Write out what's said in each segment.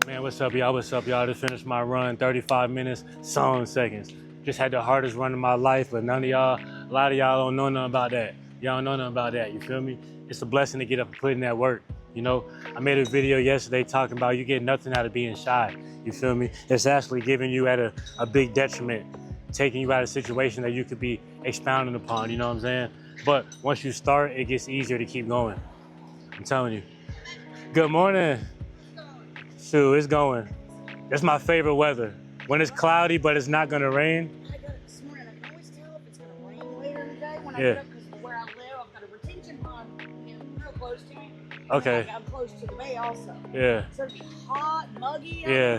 Man, what's up, y'all? What's up, y'all? Just finished my run, 35 minutes, some seconds. Just had the hardest run of my life, but a lot of y'all don't know nothing about that. Y'all don't know nothing about that, you feel me? It's a blessing to get up and put in that work, you know? I made a video yesterday talking about you get nothing out of being shy, you feel me? It's actually giving you at a big detriment, taking you out of a situation that you could be expounding upon, you know what I'm saying? But once you start, it gets easier to keep going. I'm telling you. Good morning. Shoot, it's going. That's my favorite weather. When it's cloudy, but it's not gonna rain. I got it this morning. I can always tell if it's gonna rain later in the day when I Yeah. get up because where I live, I've got a retention pond real close to me. Okay. And I'm close to the bay also. Yeah. So it'd be hot, muggy out Yeah.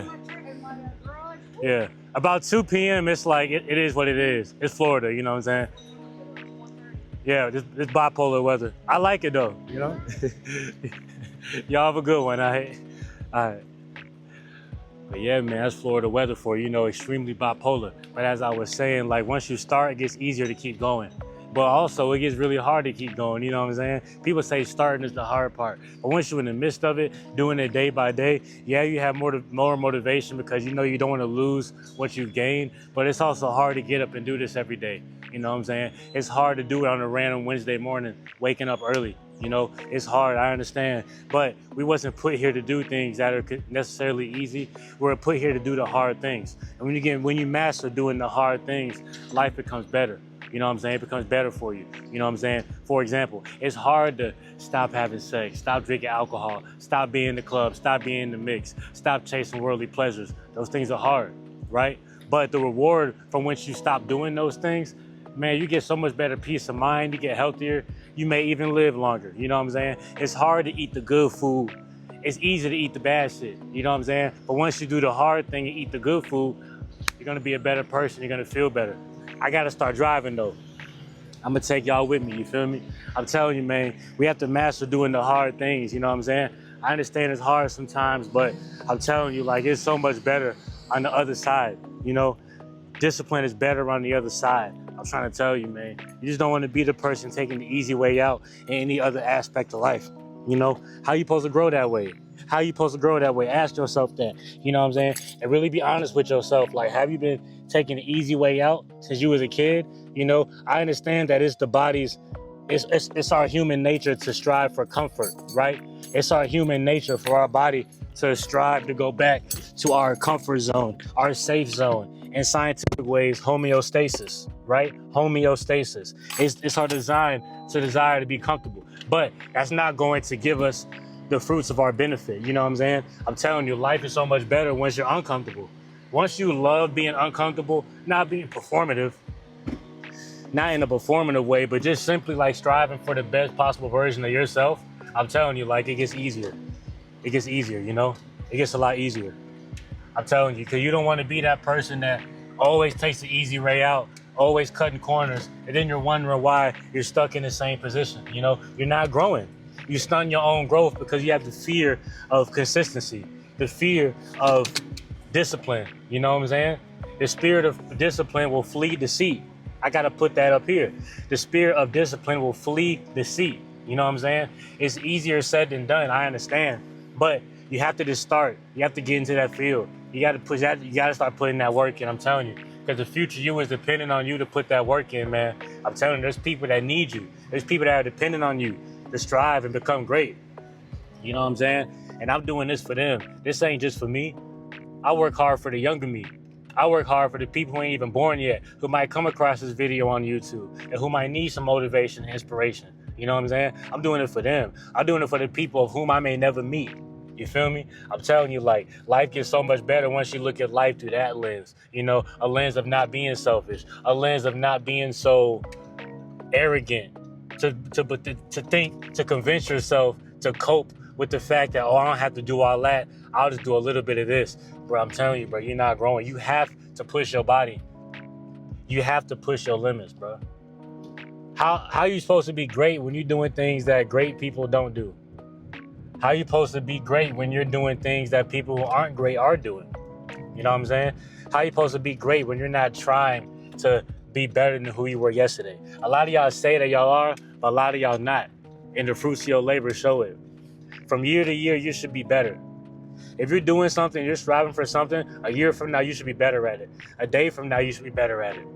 in my garage. Yeah. About 2 p.m., it's like, it is what it is. It's Florida, you know what I'm saying? Yeah, this bipolar weather. I like it though, you know? Y'all have a good one, all right. But yeah, man, that's Florida weather for you, you know, extremely bipolar. But as I was saying, like once you start, it gets easier to keep going. But also it gets really hard to keep going, you know what I'm saying? People say starting is the hard part. But once you're in the midst of it, doing it day by day, yeah, you have more motivation because you know you don't want to lose what you've gained. But it's also hard to get up and do this every day. You know what I'm saying? It's hard to do it on a random Wednesday morning, waking up early. You know, it's hard, I understand. But we wasn't put here to do things that are necessarily easy. We're put here to do the hard things. And when you master doing the hard things, life becomes better. You know what I'm saying? It becomes better for you. You know what I'm saying? For example, it's hard to stop having sex, stop drinking alcohol, stop being in the club, stop being in the mix, stop chasing worldly pleasures. Those things are hard, right? But the reward from once you stop doing those things, man, you get so much better peace of mind, you get healthier, you may even live longer, you know what I'm saying? It's hard to eat the good food. It's easy to eat the bad shit, you know what I'm saying? But once you do the hard thing and eat the good food, you're gonna be a better person, you're gonna feel better. I gotta start driving though. I'm gonna take y'all with me, you feel me? I'm telling you, man, we have to master doing the hard things, you know what I'm saying? I understand it's hard sometimes, but I'm telling you, like, it's so much better on the other side, you know? Discipline is better on the other side. I'm trying to tell you, man. You just don't want to be the person taking the easy way out in any other aspect of life. You know, how you supposed to grow that way? How you supposed to grow that way? Ask yourself that, you know what I'm saying? And really be honest with yourself. Like, have you been taking the easy way out since you was a kid? You know, I understand that it's the body's, it's our human nature to strive for comfort, right? It's our human nature for our body to strive to go back to our comfort zone, our safe zone. In scientific ways, homeostasis, right? Homeostasis. It's our design to desire to be comfortable. But that's not going to give us the fruits of our benefit. You know what I'm saying? I'm telling you, life is so much better once you're uncomfortable. Once you love being uncomfortable, not being performative, not in a performative way, but just simply like striving for the best possible version of yourself, I'm telling you, like, it gets easier. It gets easier, you know? It gets a lot easier. I'm telling you, because you don't want to be that person that always takes the easy way out, always cutting corners, and then you're wondering why you're stuck in the same position. You know, you're not growing. You stun your own growth because you have the fear of consistency, the fear of discipline. You know what I'm saying? The spirit of discipline will flee deceit. I got to put that up here. The spirit of discipline will flee deceit. You know what I'm saying? It's easier said than done. I understand. But you have to just start. You have to get into that field. You got to push that. You got to start putting that work in. I'm telling you, because the future you is dependent on you to put that work in, man. I'm telling you, there's people that need you. There's people that are dependent on you to strive and become great. You know what I'm saying? And I'm doing this for them. This ain't just for me. I work hard for the younger me. I work hard for the people who ain't even born yet, who might come across this video on YouTube and who might need some motivation and inspiration. You know what I'm saying? I'm doing it for them. I'm doing it for the people of whom I may never meet. You feel me? I'm telling you, like, life gets so much better once you look at life through that lens. You know, a lens of not being selfish, a lens of not being so arrogant, to think, to convince yourself to cope with the fact that, oh, I don't have to do all that. I'll just do a little bit of this. Bro, I'm telling you, bro, you're not growing. You have to push your body. You have to push your limits, bro. How are you supposed to be great when you're doing things that great people don't do? How are you supposed to be great when you're doing things that people who aren't great are doing? You know what I'm saying? How are you supposed to be great when you're not trying to be better than who you were yesterday? A lot of y'all say that y'all are, but a lot of y'all not. And the fruits of your labor show it. From year to year, you should be better. If you're doing something, you're striving for something, a year from now, you should be better at it. A day from now, you should be better at it.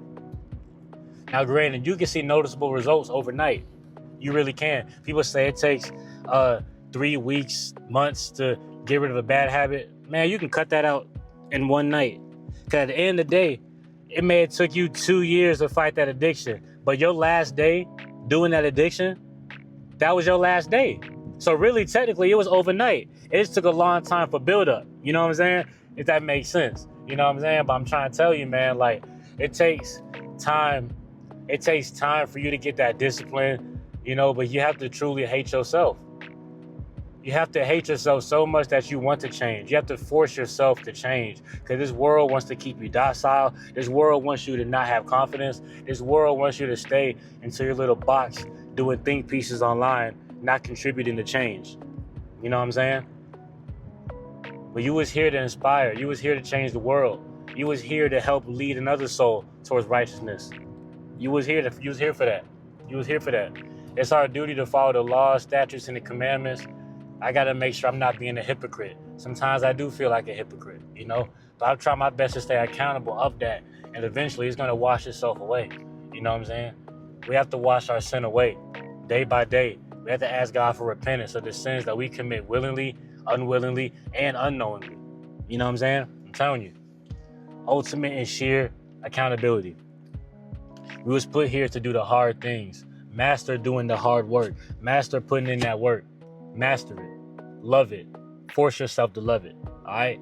Now, granted, you can see noticeable results overnight. You really can. People say it takes 3 weeks, months to get rid of a bad habit. Man, you can cut that out in one night. Because at the end of the day, it may have took you 2 years to fight that addiction. But your last day doing that addiction, that was your last day. So really, technically, it was overnight. It just took a long time for build-up. You know what I'm saying? If that makes sense. You know what I'm saying? But I'm trying to tell you, man, like, it takes time. It takes time for you to get that discipline, you know, but you have to truly hate yourself. You have to hate yourself so much that you want to change. You have to force yourself to change because this world wants to keep you docile. This world wants you to not have confidence. This world wants you to stay into your little box doing think pieces online, not contributing to change. You know what I'm saying? But you was here to inspire. You was here to change the world. You was here to help lead another soul towards righteousness. You was here for that. You was here for that. It's our duty to follow the laws, statutes, and the commandments. I got to make sure I'm not being a hypocrite. Sometimes I do feel like a hypocrite, you know? But I try my best to stay accountable of that. And eventually it's going to wash itself away. You know what I'm saying? We have to wash our sin away day by day. We have to ask God for repentance of the sins that we commit willingly, unwillingly, and unknowingly. You know what I'm saying? I'm telling you. Ultimate and sheer accountability. We was put here to do the hard things. Master doing the hard work. Master putting in that work. Master it. Love it. Force yourself to love it. All right?